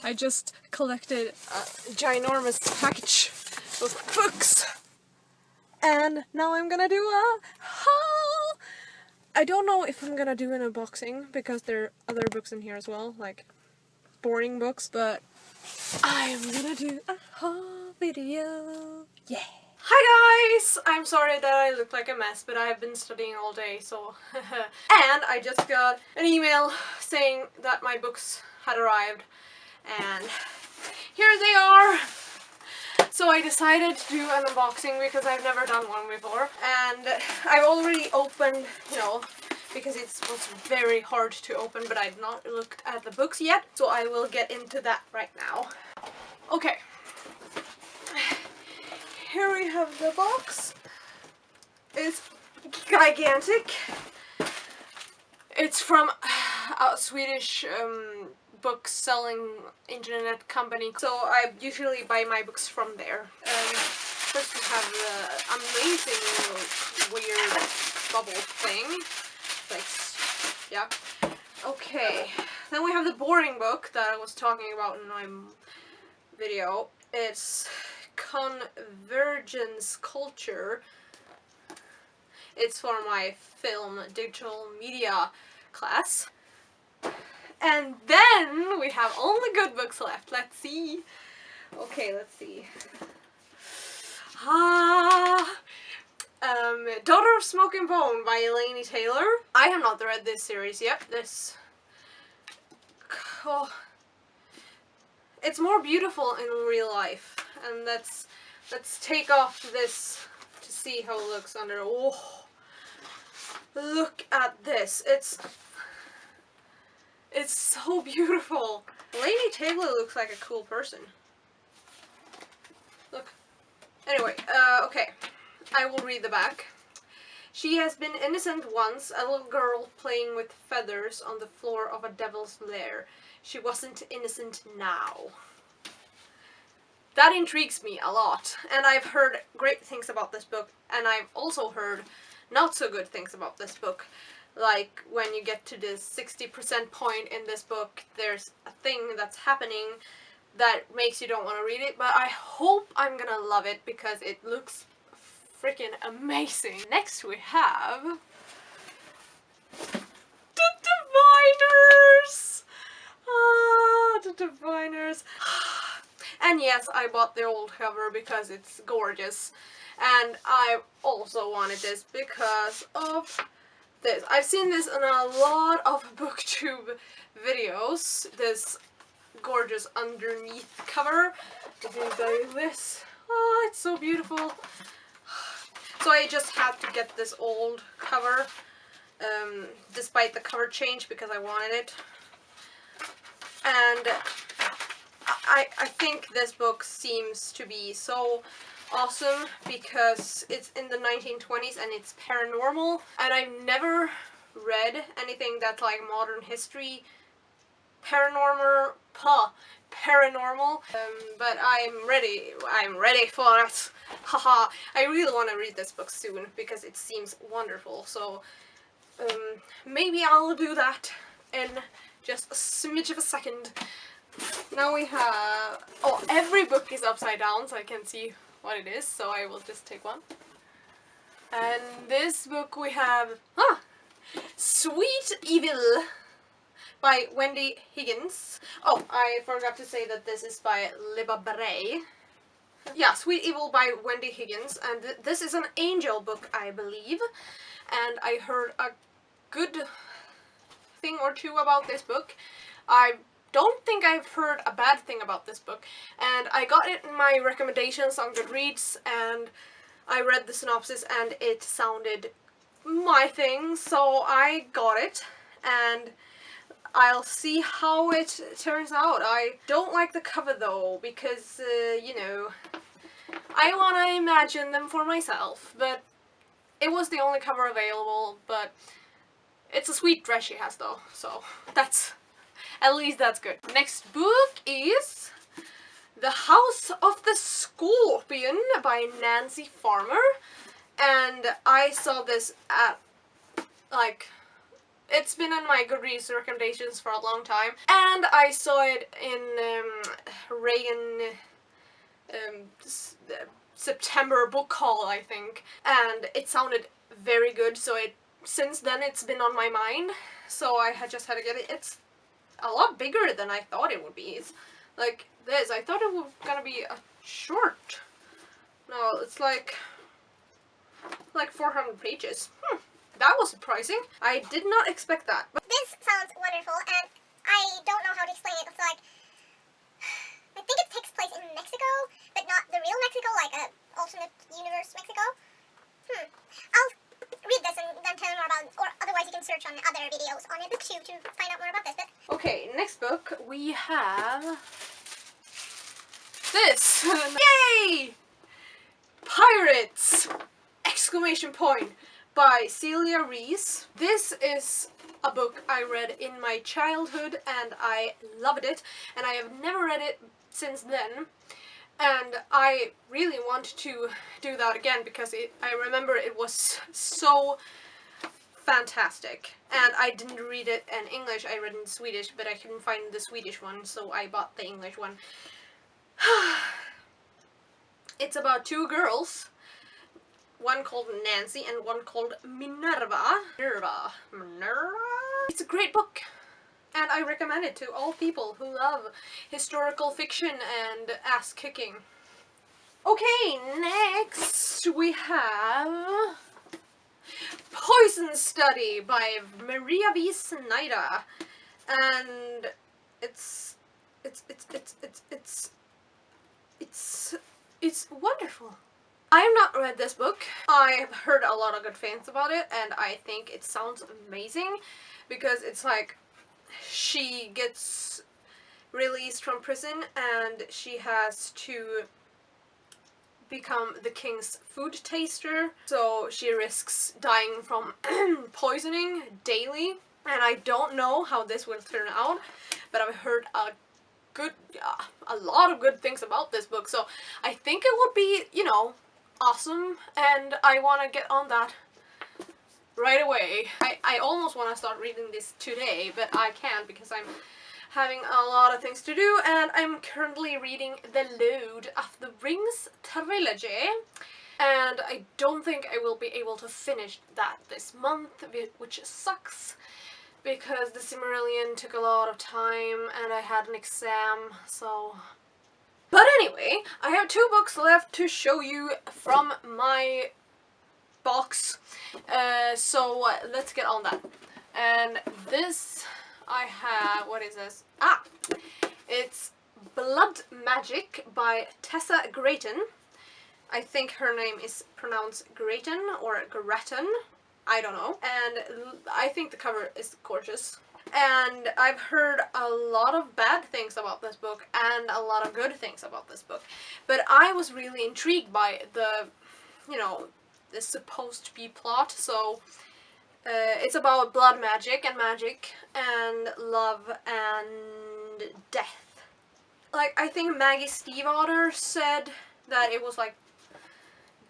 I just collected a ginormous package of books. And now I'm gonna do a haul! I don't know if I'm gonna do an unboxing, because there are other books in here as well, like boring books, but I'm gonna do a haul video. Yeah! Hi guys! I'm sorry that I look like a mess, but I've been studying all day, so... And I just got an email saying that my books had arrived, and here they are! So I decided to do an unboxing because I've never done one before, and I've already opened, you know, because it was very hard to open, but I've not looked at the books yet, so I will get into that right now. Okay. Here we have the box. It's gigantic. It's from a Swedish book selling internet company, so I usually buy my books from there. First we have the amazing weird bubble thing. Like, yeah. Okay. Then we have the boring book that I was talking about in my video. It's Convergence Culture. It's for my film digital media class. And then we have only good books left. Let's see. Okay, let's see. Daughter of Smoke and Bone by Laini Taylor. I have not read this series yet. Oh, it's more beautiful in real life. And let's take off this to see how it looks under. Oh, look at this. It's so beautiful. Laini Taylor looks like a cool person. Look. Anyway, okay. I will read the back. She has been innocent once, a little girl playing with feathers on the floor of a devil's lair. She wasn't innocent now. That intrigues me a lot, and I've heard great things about this book, and I've also heard not so good things about this book. Like, when you get to the 60% point in this book, there's a thing that's happening that makes you don't want to read it, but I hope I'm gonna love it because it looks freaking amazing. Next we have the Diviners! Ah, the Diviners. And yes, I bought the old cover because it's gorgeous. And I also wanted this because of this. I've seen this in a lot of booktube videos. This gorgeous underneath cover. It is like this. Oh, it's so beautiful. So I just had to get this old cover, despite the cover change, because I wanted it. And I think this book seems to be so awesome because it's in the 1920s and it's paranormal, and I've never read anything that's like modern history paranormal, but I'm ready for it. Haha. I really want to read this book soon because it seems wonderful, so maybe I'll do that in just a smidge of a second. Now we have, oh, every book is upside down so I can see what it is, so I will just take one. And this book we have, Sweet Evil by Wendy Higgins. Oh, I forgot to say that this is by Libba Bray. Yeah, Sweet Evil by Wendy Higgins, and this is an angel book, I believe. And I heard a good thing or two about this book. I don't think I've heard a bad thing about this book, and I got it in my recommendations on Goodreads, and I read the synopsis and it sounded my thing, so I got it, and I'll see how it turns out. I don't like the cover though, because, you know, I want to imagine them for myself, but it was the only cover available, but it's a sweet dress she has though, so that's, at least that's good. Next book is The House of the Scorpion by Nancy Farmer, and I saw this at, like, It's been on my Goodreads recommendations for a long time, and I saw it in Reagan September book haul, I think, and it sounded very good, so since then it's been on my mind, so I just had to get it. It's a lot bigger than I thought it would be. It's like this. I thought it was gonna be a short. No, it's like 400 pages. That was surprising. I did not expect that. But this sounds wonderful, and I don't know how to explain it. It's like, I think it takes place in Mexico, but not the real Mexico, like a alternate universe Mexico. I'll read this and then tell you more about it, or otherwise you can search on other videos on it too to find out more about this. But okay, next book we have this. Yay! Pirates! Exclamation point! By Celia Reese. This is a book I read in my childhood and I loved it, and I have never read it since then, and I really want to do that again because I remember it was so fantastic. And I didn't read it in English, I read it in Swedish, but I couldn't find the Swedish one, so I bought the English one. It's about two girls, one called Nancy and one called Minerva. Minerva? It's a great book, and I recommend it to all people who love historical fiction and ass-kicking. Okay, next we have Poison Study by Maria V. Snyder, and it's wonderful. I have not read this book. I've heard a lot of good things about it, and I think it sounds amazing because it's like she gets released from prison and she has to become the king's food taster, so she risks dying from poisoning daily, and I don't know how this will turn out, but I've heard a lot of good things about this book, so I think it would be, you know, awesome, and I want to get on that right away. I almost want to start reading this today, but I can't because I'm having a lot of things to do, and I'm currently reading The Lord of the Rings trilogy, and I don't think I will be able to finish that this month, which sucks because the Silmarillion took a lot of time and I had an exam, so... But anyway, I have 2 books left to show you from my box, so let's get on that. And this, I have, what is this? It's Blood Magic by Tessa Grayton. I think her name is pronounced Grayton or Gratton, I don't know. And I think the cover is gorgeous. And I've heard a lot of bad things about this book and a lot of good things about this book. But I was really intrigued by the, you know, the supposed to be plot. So it's about blood magic and love and death. Like, I think Maggie Stiefvater said that it was like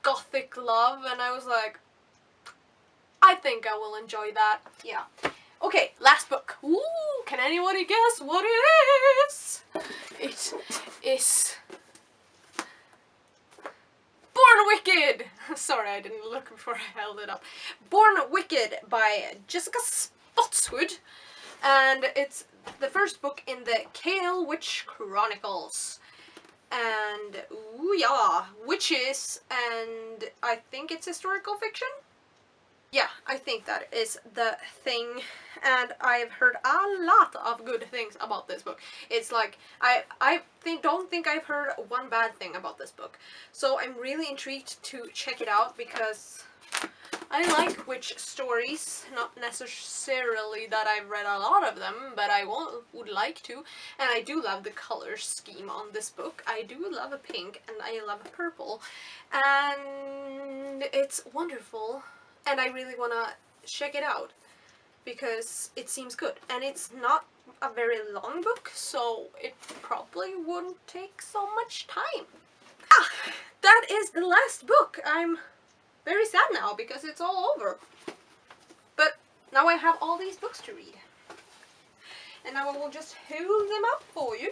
gothic love, and I was like, I think I will enjoy that. Yeah. Okay, last book. Ooh, can anybody guess what it is? It is Born Wicked! Sorry, I didn't look before I held it up. Born Wicked by Jessica Spotswood, and it's the first book in the Kale Witch Chronicles. And, ooh yeah, witches, and I think it's historical fiction? Yeah, I think that is the thing, and I've heard a lot of good things about this book. It's like, I don't think I've heard one bad thing about this book. So I'm really intrigued to check it out because I like witch stories. Not necessarily that I've read a lot of them, but I would like to. And I do love the color scheme on this book. I do love a pink and I love a purple. And it's wonderful. And I really want to check it out because it seems good. And it's not a very long book, so it probably wouldn't take so much time. That is the last book. I'm very sad now because it's all over. But now I have all these books to read. And now I will just hold them up for you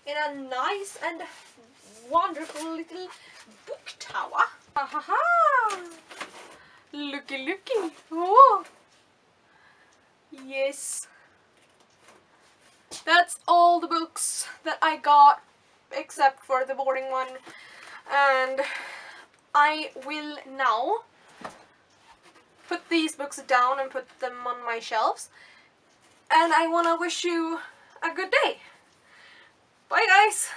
in a nice and wonderful little book tower. Ha ha ha! Looky, looky! Oh! Yes. That's all the books that I got, except for the boarding one. And I will now put these books down and put them on my shelves. And I want to wish you a good day. Bye, guys!